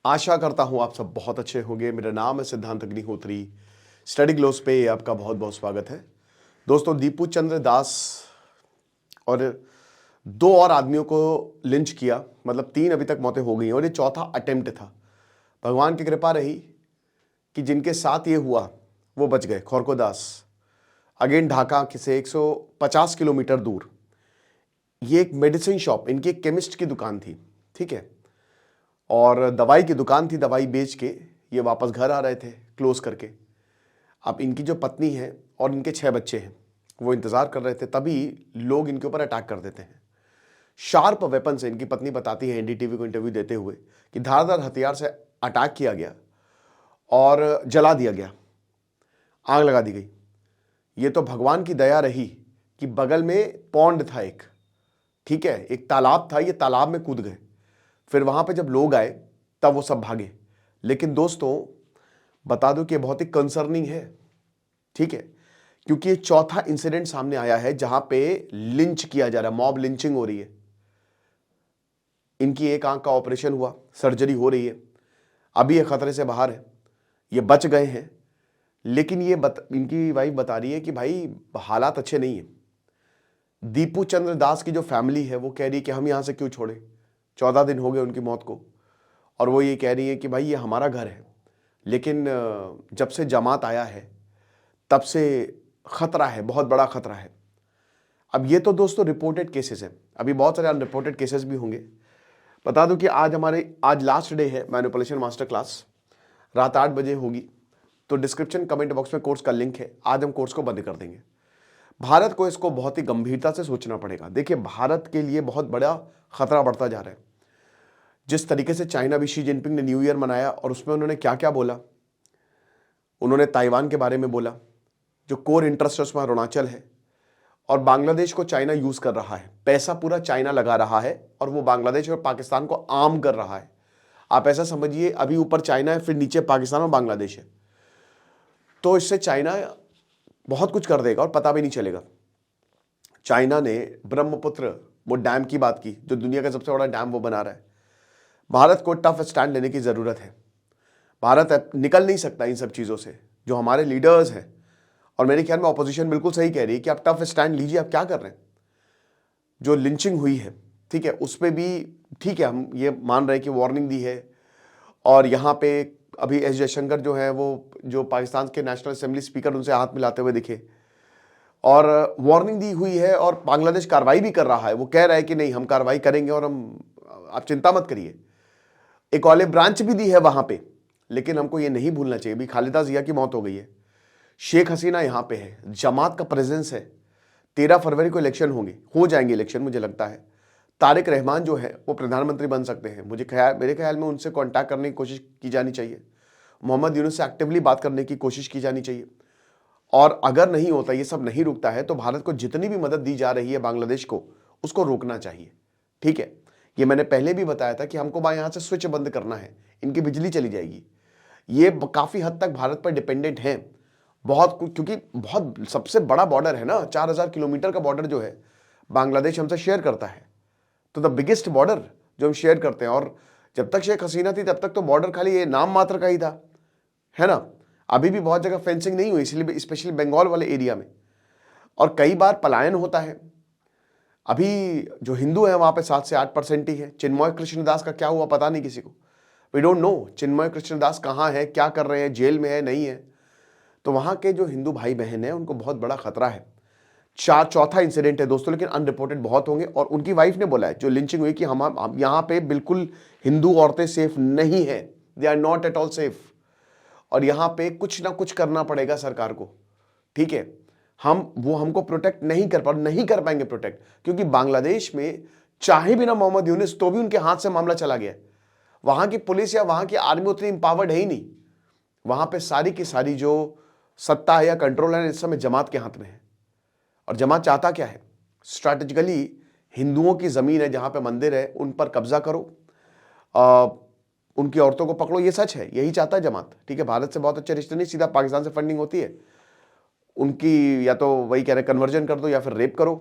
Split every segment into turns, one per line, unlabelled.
आशा करता हूँ आप सब बहुत अच्छे होंगे। मेरा नाम है सिद्धांत अग्निहोत्री। स्टडी ग्लोस पे आपका बहुत बहुत स्वागत है। दोस्तों, दीपू चंद्र दास और दो और आदमियों को लिंच किया, मतलब 3 अभी तक मौतें हो गई हैं और ये चौथा अटेम्प्ट था। भगवान की कृपा रही कि जिनके साथ ये हुआ वो बच गए। खौरको दास अगेन ढाका से 150 किलोमीटर दूर। ये एक मेडिसिन शॉप, इनकी एक केमिस्ट की दुकान थी, ठीक है, और दवाई की दुकान थी। दवाई बेच के ये वापस घर आ रहे थे क्लोज करके। अब इनकी जो पत्नी है और इनके 6 बच्चे हैं वो इंतज़ार कर रहे थे, तभी लोग इनके ऊपर अटैक कर देते हैं शार्प वेपन से। इनकी पत्नी बताती है एनडीटीवी को इंटरव्यू देते हुए कि धारदार हथियार से अटैक किया गया और जला दिया गया, आग लगा दी गई। ये तो भगवान की दया रही कि बगल में पौंड था एक, ठीक है, एक तालाब था, ये तालाब में कूद गए। फिर वहां पे जब लोग आए तब वो सब भागे। लेकिन दोस्तों, बता दूं कि बहुत ही कंसर्निंग है, ठीक है, क्योंकि ये चौथा इंसिडेंट सामने आया है जहां पे लिंच किया जा रहा है, मॉब लिंचिंग हो रही है। इनकी एक आंख का ऑपरेशन हुआ, सर्जरी हो रही है, अभी ये खतरे से बाहर है, ये बच गए हैं। लेकिन इनकी वाइफ बता रही है कि भाई हालात अच्छे नहीं है। दीपू चंद्र दास की जो फैमिली है वो कह रही है कि हम यहां से क्यों छोड़े, 14 दिन हो गए उनकी मौत को, और वो ये कह रही है कि भाई ये हमारा घर है। लेकिन जब से जमात आया है तब से खतरा है, बहुत बड़ा खतरा है। अब ये तो दोस्तों रिपोर्टेड केसेस हैं, अभी बहुत सारे अनरिपोर्टेड केसेस भी होंगे। बता दूं कि आज लास्ट डे है मैनिपुलेशन मास्टर क्लास, रात 8 बजे होगी। तो डिस्क्रिप्शन कमेंट बॉक्स में कोर्स का लिंक है। आज हम कोर्स को बंद कर देंगे। भारत को इसको बहुत ही गंभीरता से सोचना पड़ेगा। देखिए, भारत के लिए बहुत बड़ा खतरा बढ़ता जा रहा है। जिस तरीके से चाइना भी, शी जिनपिंग ने न्यू ईयर मनाया और उसमें उन्होंने क्या क्या बोला, उन्होंने ताइवान के बारे में बोला, जो कोर इंटरेस्ट है उसमें अरुणाचल है, और बांग्लादेश को चाइना यूज कर रहा है, पैसा पूरा चाइना लगा रहा है और वो बांग्लादेश और पाकिस्तान को आर्म कर रहा है। आप ऐसा समझिए, अभी ऊपर चाइना है, फिर नीचे पाकिस्तान और बांग्लादेश है। तो इससे चाइना बहुत कुछ कर देगा और पता भी नहीं चलेगा। चाइना ने ब्रह्मपुत्र वो डैम की बात की, जो दुनिया का सबसे बड़ा डैम वो बना रहा है। भारत को टफ स्टैंड लेने की जरूरत है। भारत निकल नहीं सकता इन सब चीजों से। जो हमारे लीडर्स हैं, और मेरे ख्याल में ऑपोजिशन बिल्कुल सही कह रही है कि आप टफ स्टैंड लीजिए। आप क्या कर रहे हैं? जो लिंचिंग हुई है, ठीक है, उस पर भी ठीक है, हम ये मान रहे हैं कि वार्निंग दी है। और यहाँ पे अभी एस जयशंकर जो है, वो जो पाकिस्तान के नेशनल असेंबली स्पीकर, उनसे हाथ मिलाते हुए दिखे और वार्निंग दी हुई है। और बांग्लादेश कार्रवाई भी कर रहा है, वो कह रहा है कि नहीं हम कार्रवाई करेंगे और आप चिंता मत करिए। एक ऑलिव ब्रांच भी दी है वहां पे। लेकिन हमको ये नहीं भूलना चाहिए, भी खालिदा जिया की मौत हो गई है, शेख हसीना यहां पे है, जमात का प्रेजेंस है। 13 फरवरी को इलेक्शन हो जाएंगे इलेक्शन, मुझे लगता है तारिक रहमान जो है वो प्रधानमंत्री बन सकते हैं। मेरे ख्याल में उनसे कांटेक्ट करने की कोशिश की जानी चाहिए। मोहम्मद यूनुस से एक्टिवली बात करने की कोशिश की जानी चाहिए। और अगर नहीं होता, ये सब नहीं रुकता है, तो भारत को जितनी भी मदद दी जा रही है बांग्लादेश को, उसको रोकना चाहिए, ठीक है। ये मैंने पहले भी बताया था कि हमको यहाँ से स्विच बंद करना है, इनकी बिजली चली जाएगी। ये काफी हद तक भारत पर डिपेंडेंट है, बहुत कुछ, क्योंकि बहुत सबसे बड़ा बॉर्डर है ना, 4000 किलोमीटर का बॉर्डर जो है बांग्लादेश हमसे शेयर करता है। तो द बिगेस्ट बॉर्डर जो हम शेयर करते हैं। और जब तक शेख हसीना थी तब तक तो बॉर्डर खाली ये नाम मात्र का ही था, है ना। अभी भी बहुत जगह फेंसिंग नहीं हुई, इसलिए स्पेशली बंगाल वाले एरिया में। और कई बार पलायन होता है। अभी जो हिंदू है वहां पे 7 से 8% ही है। चिन्मय कृष्णदास का क्या हुआ पता नहीं किसी को, वी डोंट नो। चिन्मय कृष्णदास कहाँ है, क्या कर रहे हैं, जेल में है, नहीं है। तो वहां के जो हिंदू भाई बहन है उनको बहुत बड़ा खतरा है। चौथा इंसिडेंट है दोस्तों, लेकिन अनरिपोर्टेड बहुत होंगे। और उनकी वाइफ ने बोला है, जो लिंचिंग हुई, कि हम यहाँ पे बिल्कुल हिंदू औरतें सेफ नहीं है, they are not at all safe. और यहाँ पे कुछ ना कुछ करना पड़ेगा सरकार को, ठीक है। हमको प्रोटेक्ट नहीं कर पाएंगे प्रोटेक्ट, क्योंकि बांग्लादेश में चाहे भी ना मोहम्मद यूनुस, तो भी उनके हाथ से मामला चला गया। वहां की पुलिस या वहां की आर्मी उतनी इंपावर्ड है ही नहीं। वहां पे सारी की सारी जो सत्ता है या कंट्रोल है इस समय जमात के हाथ में है। और जमात चाहता क्या है? स्ट्रैटेजिकली हिंदुओं की जमीन है, जहां पे मंदिर है, उन पर कब्जा करो, उनकी औरतों को पकड़ो। ये सच है, यही चाहता है जमात, ठीक है। भारत से बहुत अच्छे रिश्ते नहीं, सीधा पाकिस्तान से फंडिंग होती है उनकी। या तो वही कह रहे कन्वर्जन कर दो या फिर रेप करो,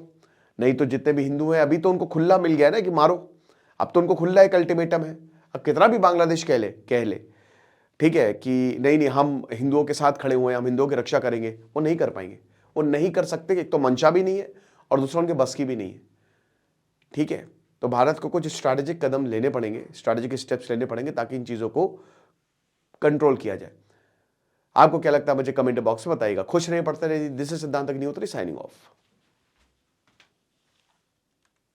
नहीं तो जितने भी हिंदू हैं, अभी तो उनको खुला मिल गया है ना कि मारो। अब तो उनको खुला एक अल्टीमेटम है, अब कितना भी बांग्लादेश कह ले ठीक है कि नहीं नहीं हम हिंदुओं के साथ खड़े हुए हैं, हम हिंदुओं की रक्षा करेंगे, वो नहीं कर पाएंगे, वो नहीं कर सकते। एक तो मंशा भी नहीं है और दूसरा उनके बस की भी नहीं है। ठीक है, तो भारत को कुछ स्ट्रैटेजिक कदम लेने पड़ेंगे, स्ट्रैटेजिक स्टेप्स लेने पड़ेंगे ताकि इन चीज़ों को कंट्रोल किया जाए। आपको क्या लगता है मुझे कमेंट बॉक्स में बताइएगा। खुश रहिए, पढ़ते रहिए। दिस इज सिद्धांत अग्निहोत्री साइनिंग ऑफ।